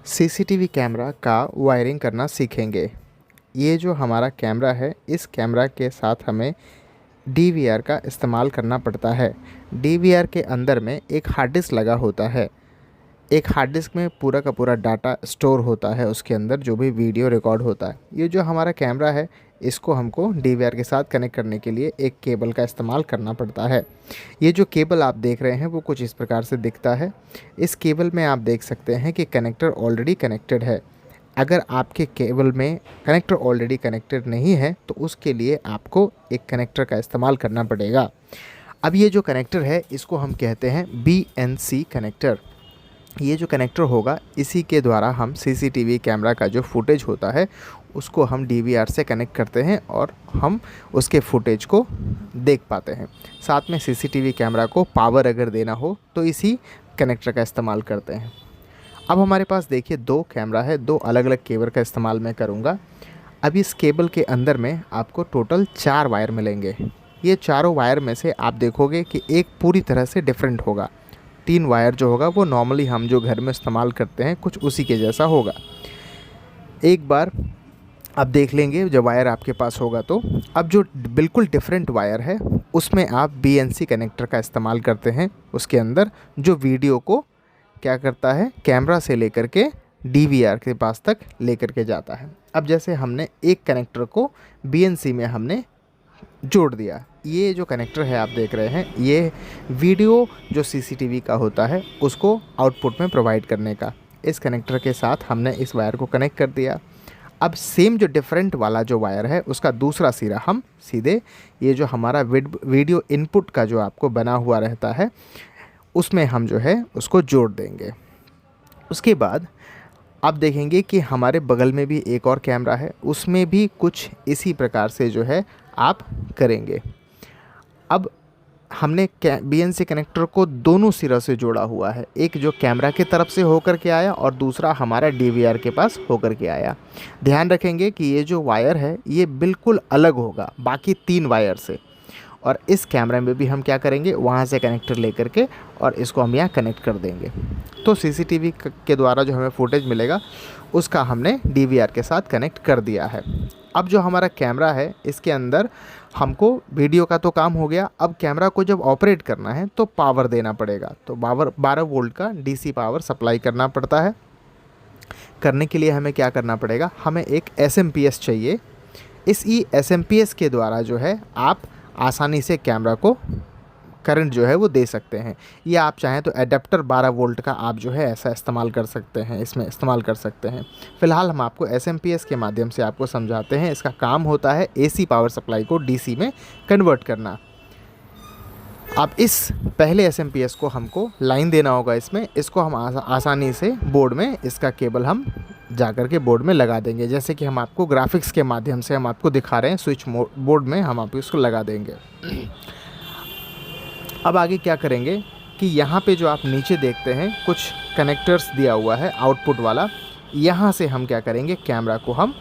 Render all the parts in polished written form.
CCTV camera का wiring करना सीखेंगे। ये जो हमारा कैमरा है, इस कैमरा के साथ हमें डीवीआर का इस्तेमाल करना पड़ता है। डीवीआर के अंदर में एक हार्ड डिस्क लगा होता है। एक हार्ड डिस्क में पूरा का पूरा डाटा स्टोर होता है, उसके अंदर जो भी वीडियो रिकॉर्ड होता है। ये जो हमारा कैमरा है, इसको हमको डीवीआर के साथ कनेक्ट करने के लिए एक केबल का इस्तेमाल करना पड़ता है। ये जो केबल आप देख रहे हैं वो कुछ इस प्रकार से दिखता है। इस केबल में आप देख सकते हैं कि कनेक्टर ऑलरेडी कनेक्टेड है। अगर आपके केबल में कनेक्टर ऑलरेडी कनेक्टेड नहीं है तो उसके लिए आपको एक कनेक्टर का इस्तेमाल करना पड़ेगा। अब ये जो कनेक्टर है, इसको हम कहते हैं BNC कनेक्टर। ये जो कनेक्टर होगा, इसी के द्वारा हम सीसीटीवी कैमरा का जो फुटेज होता है उसको हम डीवीआर से कनेक्ट करते हैं और हम उसके फुटेज को देख पाते हैं। साथ में सीसीटीवी कैमरा को पावर अगर देना हो तो इसी कनेक्टर का इस्तेमाल करते हैं। अब हमारे पास देखिए 2 कैमरा है, 2 अलग अलग केबल का इस्तेमाल मैं करूँगा। अब इस केबल के अंदर में आपको टोटल 4 वायर मिलेंगे। ये चारों वायर में से आप देखोगे कि एक पूरी तरह से डिफरेंट होगा। 3 वायर जो होगा वो नॉर्मली हम जो घर में इस्तेमाल करते हैं कुछ उसी के जैसा होगा। एक बार आप देख लेंगे जब वायर आपके पास होगा तो। अब जो बिल्कुल डिफरेंट वायर है उसमें आप BNC कनेक्टर का इस्तेमाल करते हैं। उसके अंदर जो वीडियो को क्या करता है, कैमरा से लेकर के DVR के पास तक लेकर के जाता है। अब जैसे हमने एक कनेक्टर को BNC में हमने जोड़ दिया। ये जो कनेक्टर है आप देख रहे हैं, ये वीडियो जो CCTV का होता है उसको आउटपुट में प्रोवाइड करने का। इस कनेक्टर के साथ हमने इस वायर को कनेक्ट कर दिया। अब सेम जो डिफरेंट वाला जो वायर है उसका दूसरा सिरा हम सीधे ये जो हमारा वीडियो इनपुट का जो आपको बना हुआ रहता है उसमें हम जो है उसको जोड़ देंगे। उसके बाद आप देखेंगे कि हमारे बगल में भी एक और कैमरा है, उसमें भी कुछ इसी प्रकार से जो है आप करेंगे। अब हमने BNC कनेक्टर को दोनों सिरों से जोड़ा हुआ है। एक जो कैमरा की तरफ से होकर के आया और दूसरा हमारा DVR के पास होकर के आया। ध्यान रखेंगे कि ये जो वायर है ये बिल्कुल अलग होगा बाकी 3 वायर से। और इस कैमरा में भी हम क्या करेंगे, वहाँ से कनेक्टर लेकर के और इसको हम यहाँ कनेक्ट कर देंगे। तो CCTV के द्वारा जो हमें फुटेज मिलेगा उसका हमने DVR के साथ कनेक्ट कर दिया है। अब जो हमारा कैमरा है इसके अंदर हमको वीडियो का तो काम हो गया। अब कैमरा को जब ऑपरेट करना है तो पावर देना पड़ेगा। तो पावर 12 वोल्ट का DC पावर सप्लाई करना पड़ता है। करने के लिए हमें क्या करना पड़ेगा, हमें एक SMPS चाहिए। इस SMPS के द्वारा जो है आप आसानी से कैमरा को करंट जो है वो दे सकते हैं, या आप चाहें तो एडाप्टर 12 वोल्ट का आप जो है ऐसा इस्तेमाल कर सकते हैं, इसमें इस्तेमाल कर सकते हैं। फ़िलहाल हम आपको SMPS के माध्यम से आपको समझाते हैं। इसका काम होता है AC पावर सप्लाई को DC में कन्वर्ट करना। अब इस पहले SMPS को हमको लाइन देना होगा इसमें। इसको हम आसानी से बोर्ड में इसका केबल हम जाकर के बोर्ड में लगा देंगे, जैसे कि हम आपको ग्राफिक्स के माध्यम से हम आपको दिखा रहे हैं। स्विच बोर्ड में हम आपको इसको लगा देंगे। अब आगे क्या करेंगे कि यहाँ पे जो आप नीचे देखते हैं कुछ कनेक्टर्स दिया हुआ है आउटपुट वाला, यहाँ से हम क्या करेंगे, कैमरा को हम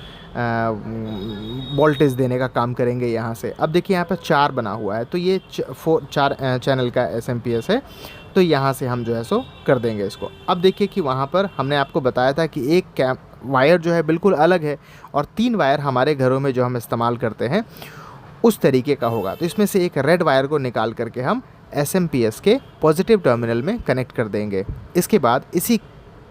वोल्टेज देने का काम करेंगे यहाँ से। अब देखिए यहाँ पर 4 बना हुआ है, तो ये 4 चैनल का SMPS है। तो यहाँ से हम जो है सो कर देंगे इसको। अब देखिए कि वहाँ पर हमने आपको बताया था कि एक वायर जो है बिल्कुल अलग है और 3 वायर हमारे घरों में जो हम इस्तेमाल करते हैं उस तरीके का होगा। तो इसमें से एक रेड वायर को निकाल करके हम SMPS के पॉजिटिव टर्मिनल में कनेक्ट कर देंगे। इसके बाद इसी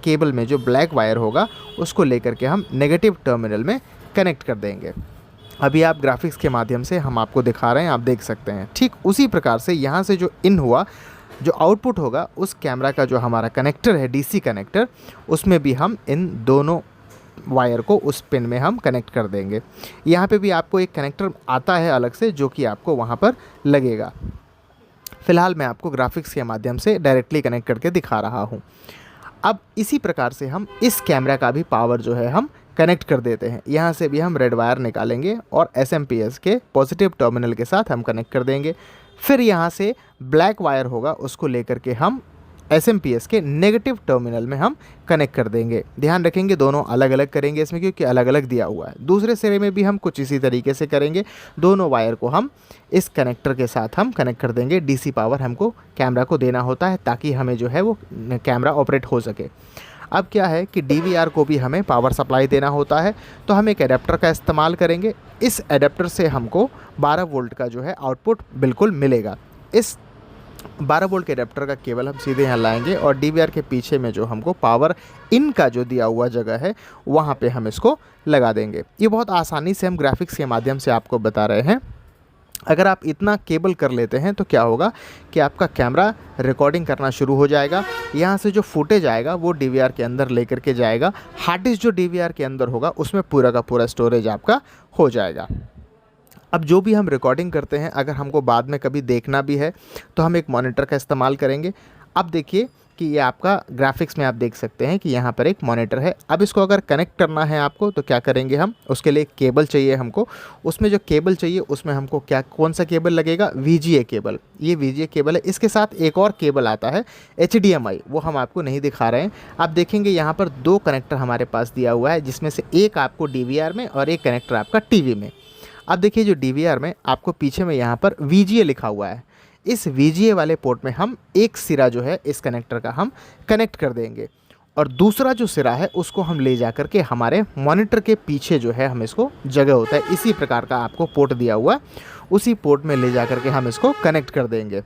केबल में जो ब्लैक वायर होगा उसको लेकर के हम नेगेटिव टर्मिनल में कनेक्ट कर देंगे। अभी आप ग्राफिक्स के माध्यम से हम आपको दिखा रहे हैं, आप देख सकते हैं। ठीक उसी प्रकार से यहाँ से जो इन हुआ, जो आउटपुट होगा उस कैमरा का जो हमारा कनेक्टर है DC कनेक्टर, उसमें भी हम इन दोनों वायर को उस पिन में हम कनेक्ट कर देंगे। यहाँ पे भी आपको एक कनेक्टर आता है अलग से जो कि आपको वहाँ पर लगेगा। फ़िलहाल मैं आपको ग्राफिक्स के माध्यम से डायरेक्टली कनेक्ट करके दिखा रहा हूँ। अब इसी प्रकार से हम इस कैमरा का भी पावर जो है हम कनेक्ट कर देते हैं। यहाँ से भी हम रेड वायर निकालेंगे और SMPS के पॉजिटिव टर्मिनल के साथ हम कनेक्ट कर देंगे। फिर यहाँ से ब्लैक वायर होगा उसको लेकर के हम SMPS के नेगेटिव टर्मिनल में हम कनेक्ट कर देंगे। ध्यान रखेंगे दोनों अलग अलग करेंगे इसमें, क्योंकि अलग अलग दिया हुआ है। दूसरे सिरे में भी हम कुछ इसी तरीके से करेंगे। दोनों वायर को हम इस कनेक्टर के साथ हम कनेक्ट कर देंगे। DC पावर हमको कैमरा को देना होता है ताकि हमें जो है वो कैमरा ऑपरेट हो सके। अब क्या है कि DVR को भी हमें पावर सप्लाई देना होता है, तो हम एक एडेप्टर का इस्तेमाल करेंगे। इस एडेप्टर से हमको 12 वोल्ट का जो है आउटपुट बिल्कुल मिलेगा। इस 12 वोल्ट के एडेप्टर का केबल हम सीधे यहाँ लाएंगे और DVR के पीछे में जो हमको पावर इन का जो दिया हुआ जगह है वहाँ पे हम इसको लगा देंगे। ये बहुत आसानी से हम ग्राफिक्स के माध्यम से आपको बता रहे हैं। अगर आप इतना केबल कर लेते हैं तो क्या होगा कि आपका कैमरा रिकॉर्डिंग करना शुरू हो जाएगा। यहाँ से जो फुटेज आएगा वो DVR के अंदर लेकर के जाएगा। हार्ड डिस्क जो DVR के अंदर होगा उसमें पूरा का पूरा स्टोरेज आपका हो जाएगा। अब जो भी हम रिकॉर्डिंग करते हैं, अगर हमको बाद में कभी देखना भी है तो हम एक मॉनिटर का इस्तेमाल करेंगे। अब देखिए कि ये आपका ग्राफिक्स में आप देख सकते हैं कि यहाँ पर एक मॉनिटर है। अब इसको अगर कनेक्ट करना है आपको तो क्या करेंगे हम, उसके लिए केबल चाहिए हमको। उसमें जो केबल चाहिए उसमें हमको क्या कौन सा केबल लगेगा, VGA केबल। ये VGA केबल है। इसके साथ एक और केबल आता है HDMI, वो हम आपको नहीं दिखा रहे हैं। आप देखेंगे यहाँ पर 2 कनेक्टर हमारे पास दिया हुआ है, जिसमें से एक आपको DVR में और एक कनेक्टर आपका TV में। अब देखिए जो DVR में आपको पीछे में यहाँ पर VGA लिखा हुआ है। इस VGA वाले पोर्ट में हम एक सिरा जो है इस कनेक्टर का हम कनेक्ट कर देंगे और दूसरा जो सिरा है उसको हम ले जा कर के हमारे मॉनिटर के पीछे जो है हम इसको जगह होता है, इसी प्रकार का आपको पोर्ट दिया हुआ है, उसी पोर्ट में ले जा कर के हम इसको कनेक्ट कर देंगे।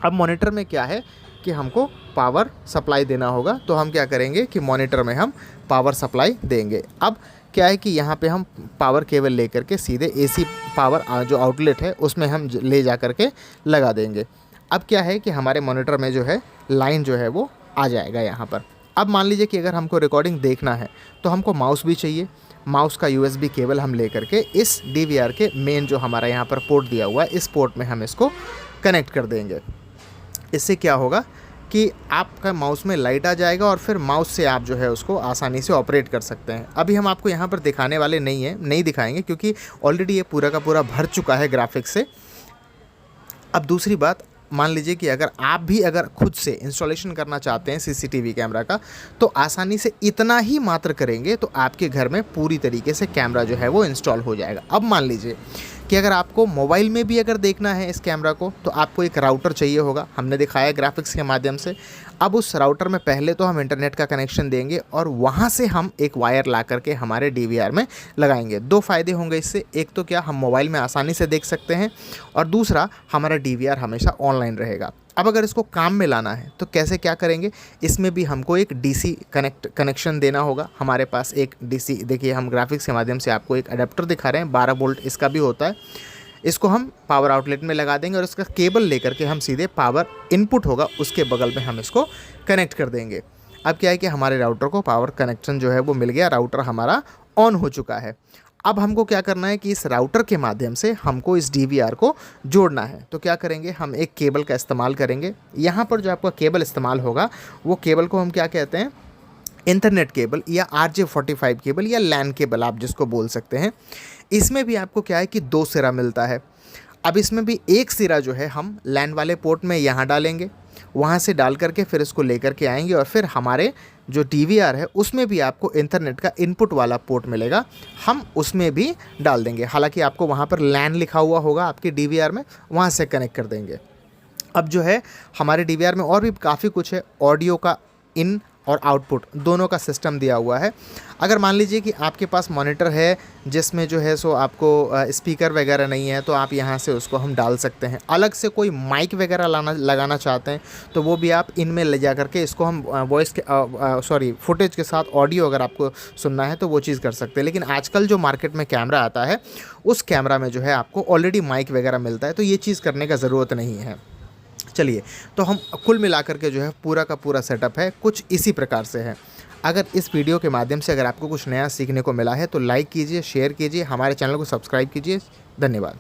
अब मॉनिटर में क्या है कि हमको पावर सप्लाई देना होगा, तो हम क्या करेंगे कि मॉनिटर में हम पावर सप्लाई देंगे। अब क्या है कि यहाँ पे हम पावर केबल लेकर के सीधे AC पावर जो आउटलेट है उसमें हम ले जा कर के लगा देंगे। अब क्या है कि हमारे मॉनिटर में जो है लाइन जो है वो आ जाएगा यहाँ पर। अब मान लीजिए कि अगर हमको रिकॉर्डिंग देखना है तो हमको माउस भी चाहिए। माउस का USB केबल हम ले करके इस DVR के मेन जो हमारा यहाँ पर पोर्ट दिया हुआ है इस पोर्ट में हम इसको कनेक्ट कर देंगे। इससे क्या होगा कि आपका माउस में लाइट आ जाएगा और फिर माउस से आप जो है उसको आसानी से ऑपरेट कर सकते हैं। अभी हम आपको यहाँ पर दिखाने वाले नहीं दिखाएंगे क्योंकि ऑलरेडी ये पूरा का पूरा भर चुका है ग्राफिक्स से। अब दूसरी बात, मान लीजिए कि अगर खुद से इंस्टॉलेशन करना चाहते हैं CCTV कैमरा का, तो आसानी से इतना ही मात्र करेंगे तो आपके घर में पूरी तरीके से कैमरा जो है वो इंस्टॉल हो जाएगा। अब मान लीजिए कि अगर आपको मोबाइल में भी अगर देखना है इस कैमरा को तो आपको एक राउटर चाहिए होगा, हमने दिखाया ग्राफिक्स के माध्यम से। अब उस राउटर में पहले तो हम इंटरनेट का कनेक्शन देंगे और वहाँ से हम एक वायर ला करके हमारे DVR में लगाएंगे। 2 फ़ायदे होंगे इससे, एक तो क्या हम मोबाइल में आसानी से देख सकते हैं और दूसरा हमारा DVR हमेशा ऑनलाइन रहेगा। अब अगर इसको काम में लाना है तो कैसे क्या करेंगे, इसमें भी हमको एक DC कनेक्शन देना होगा। हमारे पास एक DC, देखिए हम ग्राफिक्स के माध्यम से आपको एक अडेप्टर दिखा रहे हैं, 12 वोल्ट इसका भी होता है। इसको हम पावर आउटलेट में लगा देंगे और इसका केबल लेकर के हम सीधे पावर इनपुट होगा उसके बगल में हम इसको कनेक्ट कर देंगे। अब क्या है कि हमारे राउटर को पावर कनेक्शन जो है वो मिल गया, राउटर हमारा ऑन हो चुका है। अब हमको क्या करना है कि इस राउटर के माध्यम से हमको इस DVR को जोड़ना है। तो क्या करेंगे, हम एक केबल का इस्तेमाल करेंगे। यहाँ पर जो आपका केबल इस्तेमाल होगा वो केबल को हम क्या कहते हैं, इंटरनेट केबल या RJ45 केबल या LAN केबल आप जिसको बोल सकते हैं। इसमें भी आपको क्या है कि 2 सिरा मिलता है। अब इसमें भी एक सिरा जो है हम LAN वाले पोर्ट में यहाँ डालेंगे, वहाँ से डाल करके फिर इसको लेकर के आएंगे और फिर हमारे जो DVR है उसमें भी आपको इंटरनेट का इनपुट वाला पोर्ट मिलेगा, हम उसमें भी डाल देंगे। हालांकि आपको वहाँ पर LAN लिखा हुआ होगा आपके DVR में, वहाँ से कनेक्ट कर देंगे। अब जो है हमारे DVR में और भी काफ़ी कुछ है, ऑडियो का इन और आउटपुट दोनों का सिस्टम दिया हुआ है। अगर मान लीजिए कि आपके पास मॉनिटर है जिसमें जो है सो आपको स्पीकर वगैरह नहीं है तो आप यहाँ से उसको हम डाल सकते हैं। अलग से कोई माइक वगैरह लगाना चाहते हैं तो वो भी आप इनमें ले जा करके इसको हम वॉइस के फुटेज के साथ ऑडियो अगर आपको सुनना है तो वो चीज़ कर सकते हैं। लेकिन आजकल जो मार्केट में कैमरा आता है उस कैमरा में जो है आपको ऑलरेडी माइक वगैरह मिलता है, तो ये चीज़ करने का ज़रूरत नहीं है। चलिए, तो हम कुल मिलाकर के जो है पूरा का पूरा सेटअप है कुछ इसी प्रकार से है। अगर इस वीडियो के माध्यम से अगर आपको कुछ नया सीखने को मिला है तो लाइक कीजिए, शेयर कीजिए, हमारे चैनल को सब्सक्राइब कीजिए। धन्यवाद।